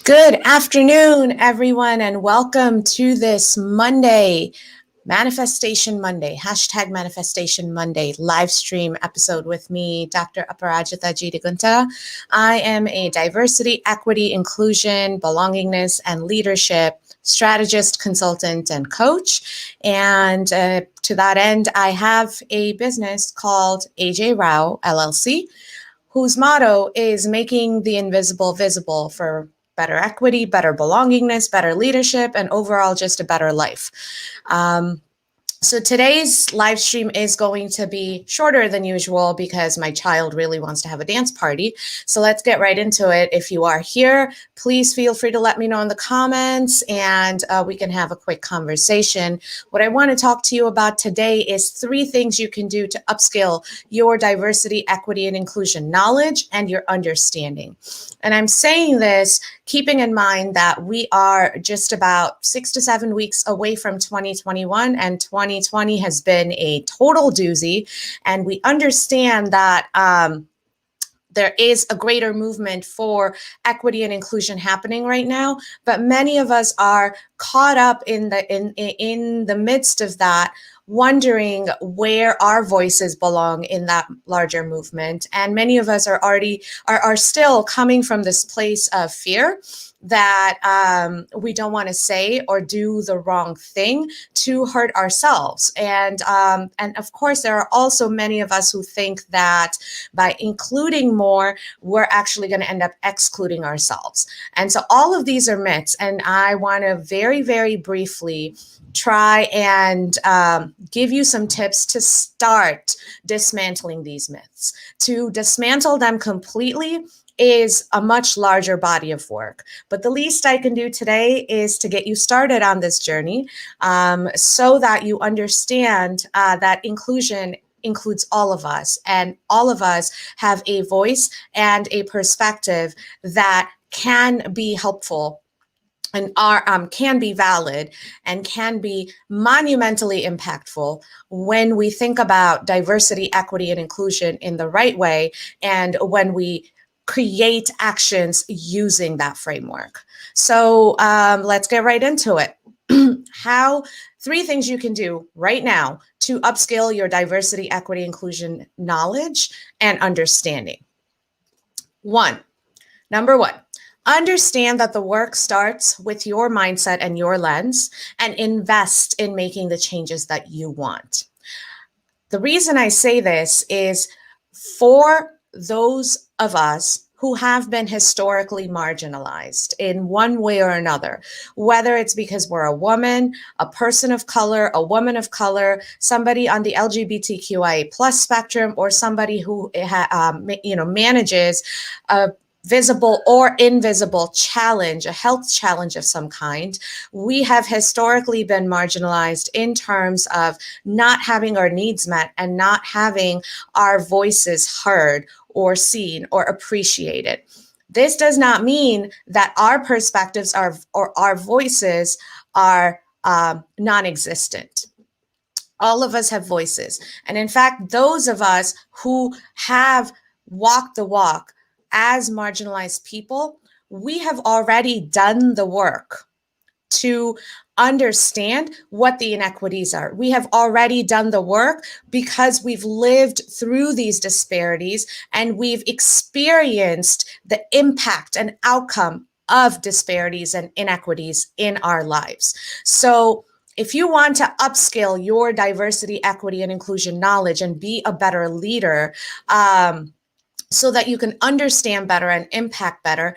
Good afternoon, everyone, and welcome to this Monday, Manifestation Monday, hashtag Manifestation Monday live stream episode with me, Dr. Aparajita Jidigunta. I am a diversity, equity, inclusion, belongingness, and leadership strategist, consultant, and coach. And to that end, I have a business called AJ Rao LLC, whose motto is making the invisible visible for better equity, better belongingness, better leadership, and overall just a better life. So today's live stream is going to be shorter than usual because my child really wants to have a dance party. So let's get right into it. If you are here, please feel free to let me know in the comments and we can have a quick conversation. What I want to talk to you about today is 3 things you can do to upskill your diversity, equity, and inclusion knowledge and your understanding. And I'm saying this keeping in mind that we are just about 6 to 7 weeks away from 2021, and 2020 has been a total doozy. And we understand that there is a greater movement for equity and inclusion happening right now, but many of us are caught up in the midst of that, wondering where our voices belong in that larger movement. And many of us are still coming from this place of fear that we don't want to say or do the wrong thing to hurt ourselves. And of course, there are also many of us who think that by including more, we're actually going to end up excluding ourselves. And so all of these are myths. And I want to very, very briefly try and give you some tips to start dismantling these myths. To dismantle them completely is a much larger body of work. But the least I can do today is to get you started on this journey so that you understand that inclusion includes all of us, and all of us have a voice and a perspective that can be helpful and can be valid and can be monumentally impactful when we think about diversity, equity, and inclusion in the right way, and when we create actions using that framework. So let's get right into it. 3 things you can do right now to upskill your diversity, equity, inclusion knowledge and understanding. Number one, understand that the work starts with your mindset and your lens, and invest in making the changes that you want. The reason I say this is for those of us who have been historically marginalized in one way or another, whether it's because we're a woman, a person of color, a woman of color, somebody on the LGBTQIA+ spectrum, or somebody who manages a visible or invisible challenge, a health challenge of some kind. We have historically been marginalized in terms of not having our needs met and not having our voices heard or seen or appreciated. This does not mean that our perspectives or our voices are non-existent. All of us have voices. And in fact, those of us who have walked the walk as marginalized people, we have already done the work to understand what the inequities are. We have already done the work because we've lived through these disparities and we've experienced the impact and outcome of disparities and inequities in our lives. So if you want to upskill your diversity, equity, and inclusion knowledge and be a better leader, so that you can understand better and impact better,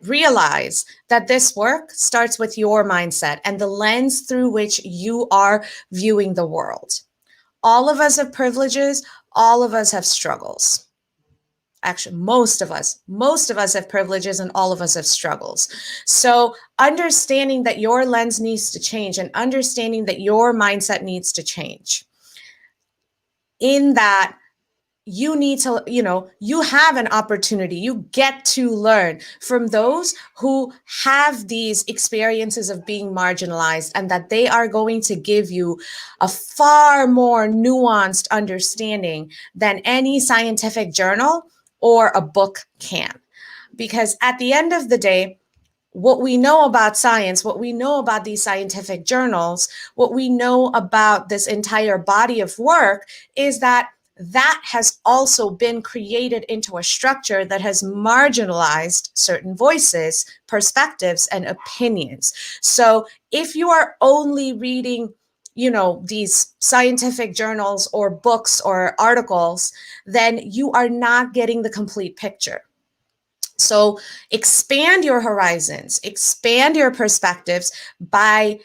realize that this work starts with your mindset and the lens through which you are viewing the world. All of us have privileges. All of us have struggles. Actually, most of us have privileges and all of us have struggles. So understanding that your lens needs to change and understanding that your mindset needs to change. In that, you need to, you have an opportunity. You get to learn from those who have these experiences of being marginalized, and that they are going to give you a far more nuanced understanding than any scientific journal or a book can. Because at the end of the day, what we know about science, what we know about these scientific journals, what we know about this entire body of work is that that has also been created into a structure that has marginalized certain voices, perspectives, and opinions. So if you are only reading, these scientific journals or books or articles, then you are not getting the complete picture. So expand your horizons, expand your perspectives by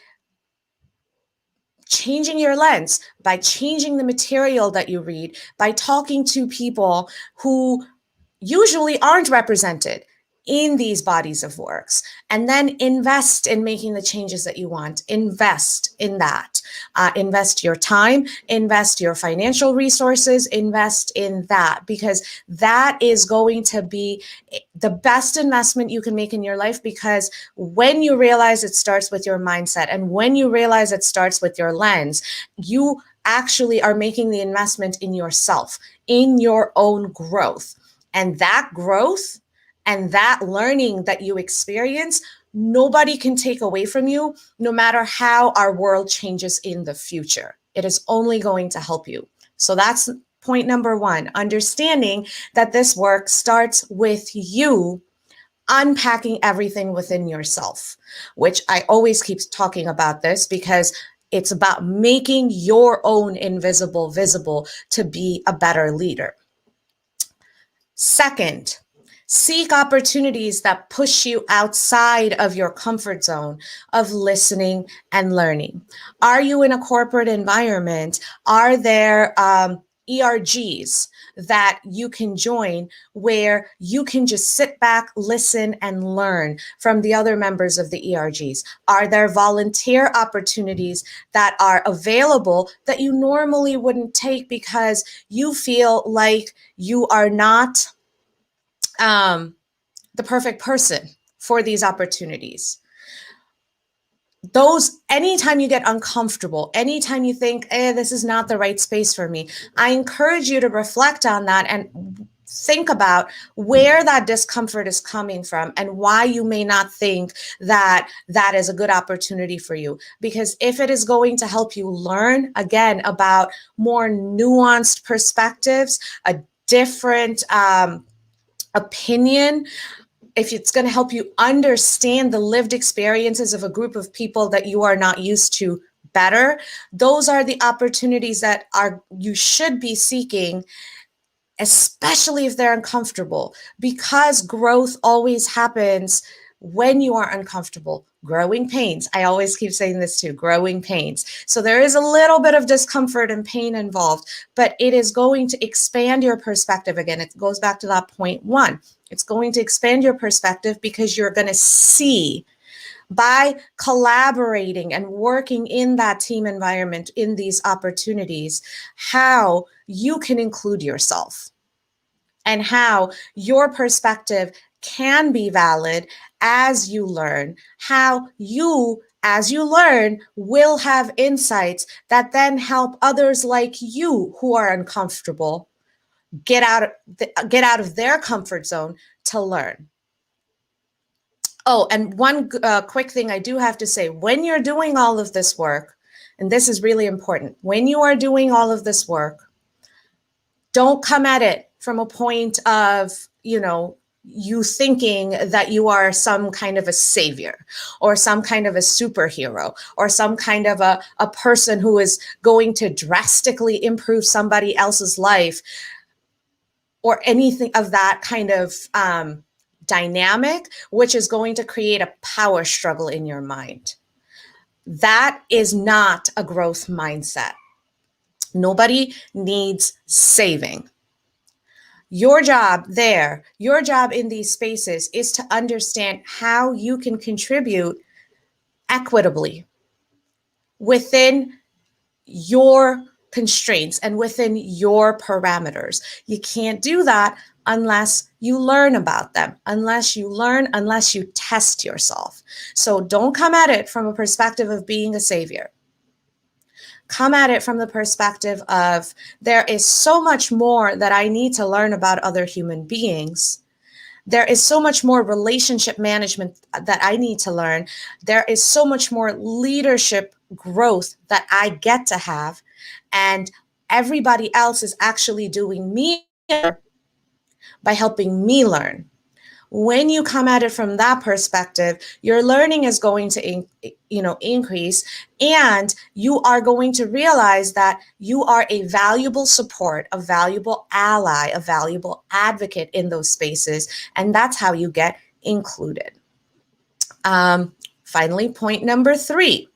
changing your lens, by changing the material that you read, by talking to people who usually aren't represented in these bodies of works, and then invest in making the changes that you want. Invest in that. Invest your time, invest your financial resources, invest in that, because that is going to be the best investment you can make in your life. Because when you realize it starts with your mindset, and when you realize it starts with your lens, you actually are making the investment in yourself, in your own growth. And that growth and that learning that you experience, nobody can take away from you, no matter how our world changes in the future. It is only going to help you. So that's point number one, understanding that this work starts with you unpacking everything within yourself, which I always keep talking about this, because it's about making your own invisible visible to be a better leader. Second, seek opportunities that push you outside of your comfort zone of listening and learning. Are you in a corporate environment? Are there ERGs that you can join where you can just sit back, listen, and learn from the other members of the ERGs? Are there volunteer opportunities that are available that you normally wouldn't take because you feel like you are not the perfect person for these opportunities? Anytime you get uncomfortable, anytime you think, this is not the right space for me, I encourage you to reflect on that and think about where that discomfort is coming from and why you may not think that that is a good opportunity for you. Because if it is going to help you learn, again, about more nuanced perspectives, a different opinion, if it's going to help you understand the lived experiences of a group of people that you are not used to better, those are the opportunities that you should be seeking, especially if they're uncomfortable, because growth always happens when you are uncomfortable. Growing pains. I always keep saying this too, growing pains. So there is a little bit of discomfort and pain involved, but it is going to expand your perspective. Again, it goes back to that point one. It's going to expand your perspective because you're going to see, by collaborating and working in that team environment, in these opportunities, how you can include yourself and how your perspective can be valid as you learn, how you, as you learn, will have insights that then help others like you who are uncomfortable get out of their comfort zone to learn. Oh, and one quick thing I do have to say, when you're doing all of this work, and this is really important, when you are doing all of this work, don't come at it from a point of, you thinking that you are some kind of a savior or some kind of a superhero or some kind of a person who is going to drastically improve somebody else's life or anything of that kind of dynamic, which is going to create a power struggle in your mind. That is not a growth mindset. Nobody needs saving. Your job there, your job in these spaces is to understand how you can contribute equitably within your constraints and within your parameters. You can't do that unless you learn about them, unless you test yourself. So don't come at it from a perspective of being a savior. Come at it from the perspective of, there is so much more that I need to learn about other human beings There is so much more relationship management that I need to learn. There is so much more leadership growth that I get to have. And everybody else is actually doing me by helping me learn. When you come at it from that perspective, your learning is going to increase, and you are going to realize that you are a valuable support, a valuable ally, a valuable advocate in those spaces, and that's how you get included. Finally, point number 3.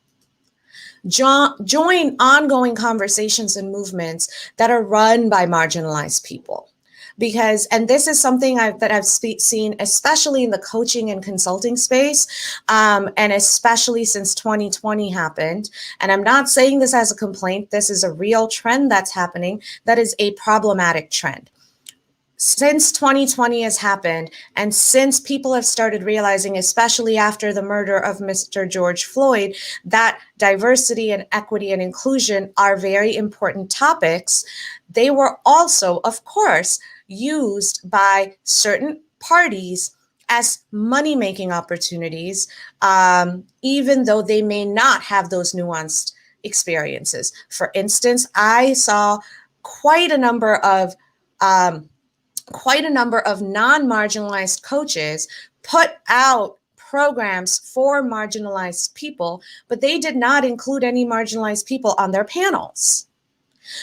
Join ongoing conversations and movements that are run by marginalized people. Because, and this is something that I've seen, especially in the coaching and consulting space, and especially since 2020 happened. And I'm not saying this as a complaint. This is a real trend that's happening. That is a problematic trend. Since 2020 has happened, and since people have started realizing, especially after the murder of Mr. George Floyd, that diversity and equity and inclusion are very important topics, they were also, of course, used by certain parties as money-making opportunities, even though they may not have those nuanced experiences. For instance, I saw quite a number of non-marginalized coaches put out programs for marginalized people, but they did not include any marginalized people on their panels.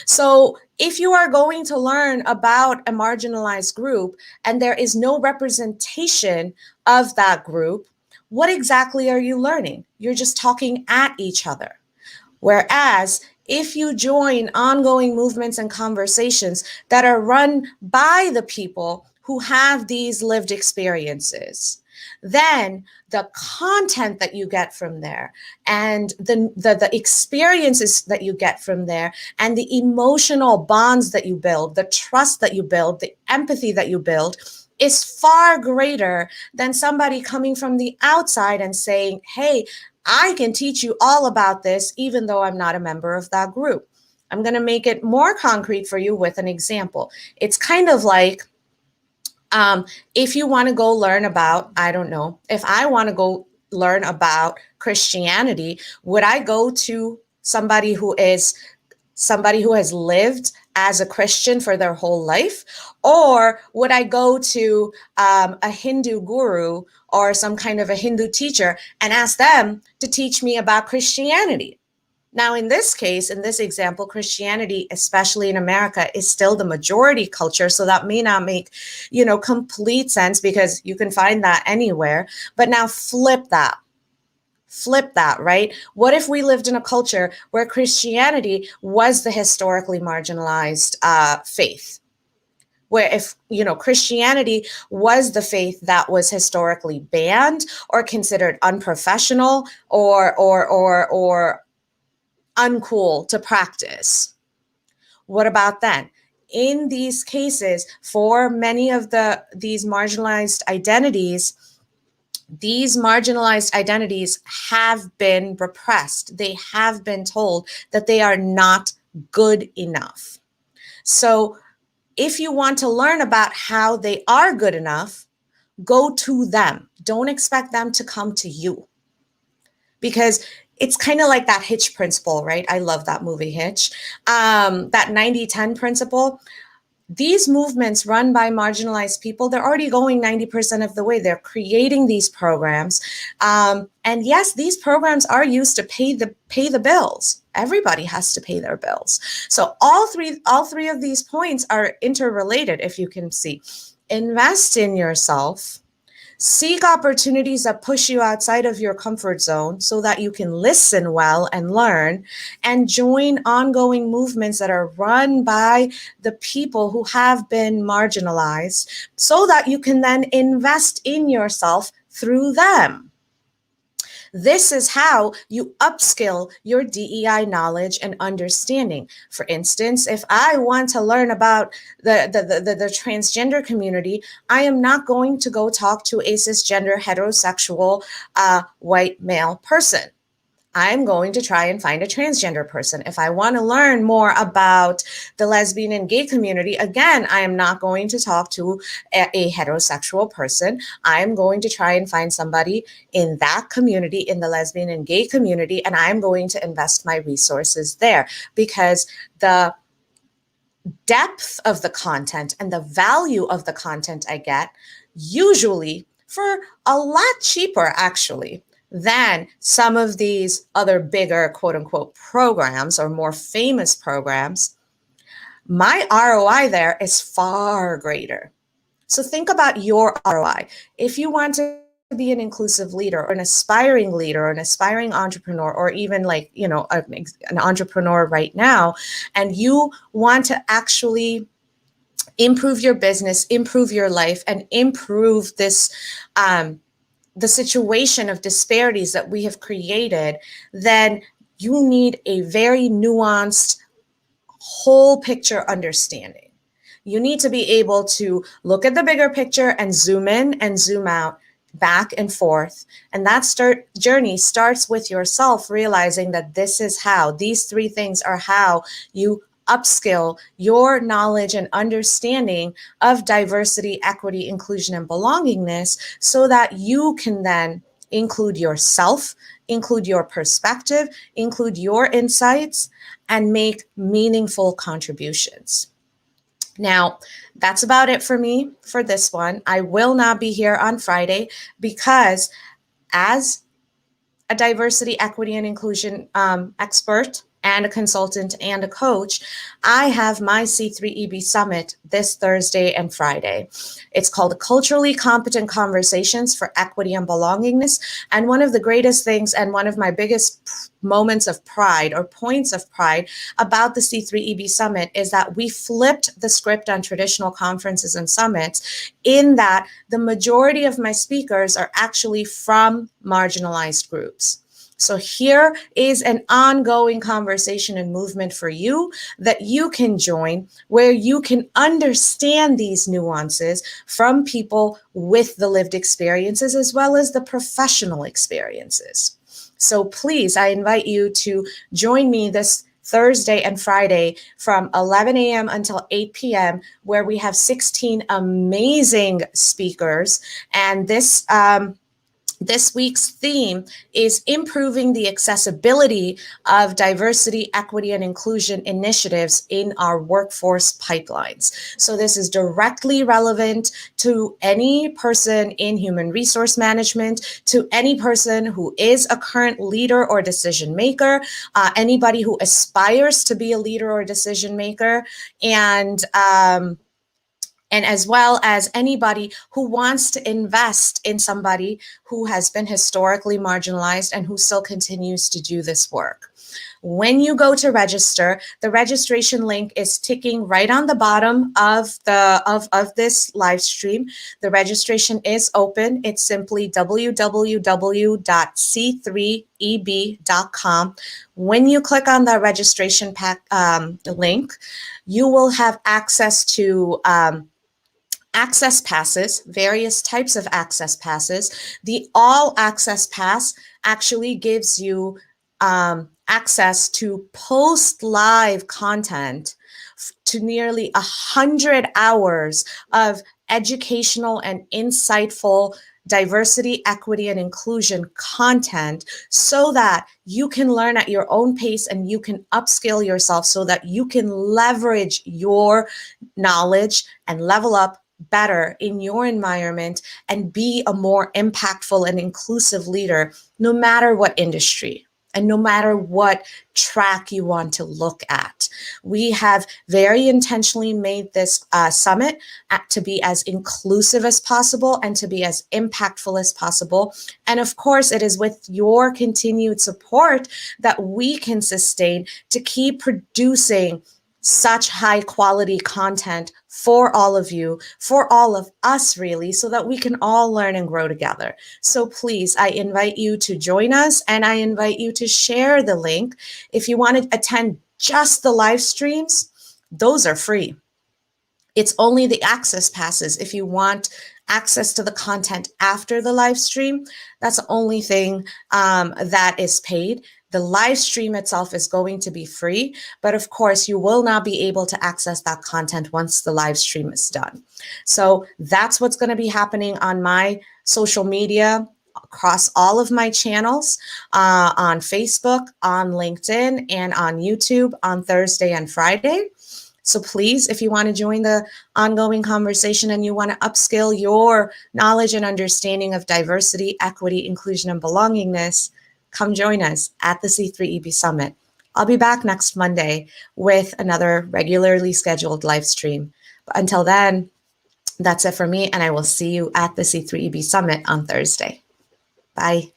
So if you are going to learn about a marginalized group and there is no representation of that group, what exactly are you learning? You're just talking at each other. Whereas if you join ongoing movements and conversations that are run by the people who have these lived experiences, then the content that you get from there and the experiences that you get from there and the emotional bonds that you build, the trust that you build, the empathy that you build is far greater than somebody coming from the outside and saying, hey, I can teach you all about this, even though I'm not a member of that group. I'm going to make it more concrete for you with an example. It's kind of like if you want to go learn about, I don't know, if I want to go learn about Christianity, would I go to somebody who has lived as a Christian for their whole life? Or would I go to a Hindu guru or some kind of a Hindu teacher and ask them to teach me about Christianity? Now, in this case, in this example, Christianity, especially in America, is still the majority culture. So that may not make, complete sense because you can find that anywhere. But now flip that. Right? What if we lived in a culture where Christianity was the historically marginalized faith? Where if, Christianity was the faith that was historically banned or considered unprofessional or uncool to practice. What about then? In these cases, for many of these marginalized identities have been repressed. They have been told that they are not good enough. So if you want to learn about how they are good enough, go to them. Don't expect them to come to you. Because it's kind of like that Hitch principle, right? I love that movie Hitch. That 90-10 principle. These movements run by marginalized people, they're already going 90% of the way. They're creating these programs. And yes, these programs are used to pay the bills. Everybody has to pay their bills. So all three of these points are interrelated, if you can see. Invest in yourself. Seek opportunities that push you outside of your comfort zone so that you can listen well and learn, and join ongoing movements that are run by the people who have been marginalized so that you can then invest in yourself through them. This is how you upskill your DEI knowledge and understanding. For instance, if I want to learn about the transgender community, I am not going to go talk to a cisgender heterosexual white male person. I'm going to try and find a transgender person. If I want to learn more about the lesbian and gay community, again, I am not going to talk to a heterosexual person. I'm going to try and find somebody in that community, in the lesbian and gay community, and I'm going to invest my resources there, because the depth of the content and the value of the content I get, usually for a lot cheaper actually than some of these other bigger quote unquote programs or more famous programs, my ROI there is far greater. So think about your ROI. If you want to be an inclusive leader or an aspiring leader or an aspiring entrepreneur, or even like, an entrepreneur right now, and you want to actually improve your business, improve your life, and improve this, the situation of disparities that we have created, then you need a very nuanced, whole picture understanding. You need to be able to look at the bigger picture and zoom in and zoom out, back and forth. And that journey starts with yourself realizing that this is how, these three things are how you upskill your knowledge and understanding of diversity, equity, inclusion, and belongingness, so that you can then include yourself, include your perspective, include your insights, and make meaningful contributions. Now, that's about it for me for this one. I will not be here on Friday because, as a diversity, equity, and inclusion expert and a consultant and a coach, I have my C3EB Summit this Thursday and Friday. It's called Culturally Competent Conversations for Equity and Belongingness. And one of the greatest things and one of my biggest moments of pride or points of pride about the C3EB Summit is that we flipped the script on traditional conferences and summits, in that the majority of my speakers are actually from marginalized groups. So here is an ongoing conversation and movement for you that you can join, where you can understand these nuances from people with the lived experiences as well as the professional experiences. So please, I invite you to join me this Thursday and Friday from 11 a.m. until 8 p.m., where we have 16 amazing speakers. And this week's theme is improving the accessibility of diversity, equity, and inclusion initiatives in our workforce pipelines. So this is directly relevant to any person in human resource management, to any person who is a current leader or decision maker, anybody who aspires to be a leader or decision maker, and as well as anybody who wants to invest in somebody who has been historically marginalized and who still continues to do this work. When you go to register, the registration link is ticking right on the bottom of this live stream. The registration is open. It's simply www.c3eb.com. When you click on the registration link, you will have access to access passes, various types of access passes. The all access pass actually gives you access to post live content to nearly 100 hours of educational and insightful diversity, equity, and inclusion content, so that you can learn at your own pace and you can upskill yourself so that you can leverage your knowledge and level up better in your environment and be a more impactful and inclusive leader, no matter what industry and no matter what track you want to look at. We have very intentionally made this summit to be as inclusive as possible and to be as impactful as possible. And of course, it is with your continued support that we can sustain to keep producing such high quality content for all of you, for all of us really, so that we can all learn and grow together. So please, I invite you to join us and I invite you to share the link. If you want to attend just the live streams, those are free. It's only the access passes. If you want access to the content after the live stream, that's the only thing that is paid. The live stream itself is going to be free, but of course you will not be able to access that content once the live stream is done. So that's what's going to be happening on my social media across all of my channels, on Facebook, on LinkedIn, and on YouTube on Thursday and Friday. So please, if you want to join the ongoing conversation and you want to upskill your knowledge and understanding of diversity, equity, inclusion, and belongingness, come join us at the C3EB Summit. I'll be back next Monday with another regularly scheduled live stream. But until then, that's it for me, and I will see you at the C3EB Summit on Thursday. Bye.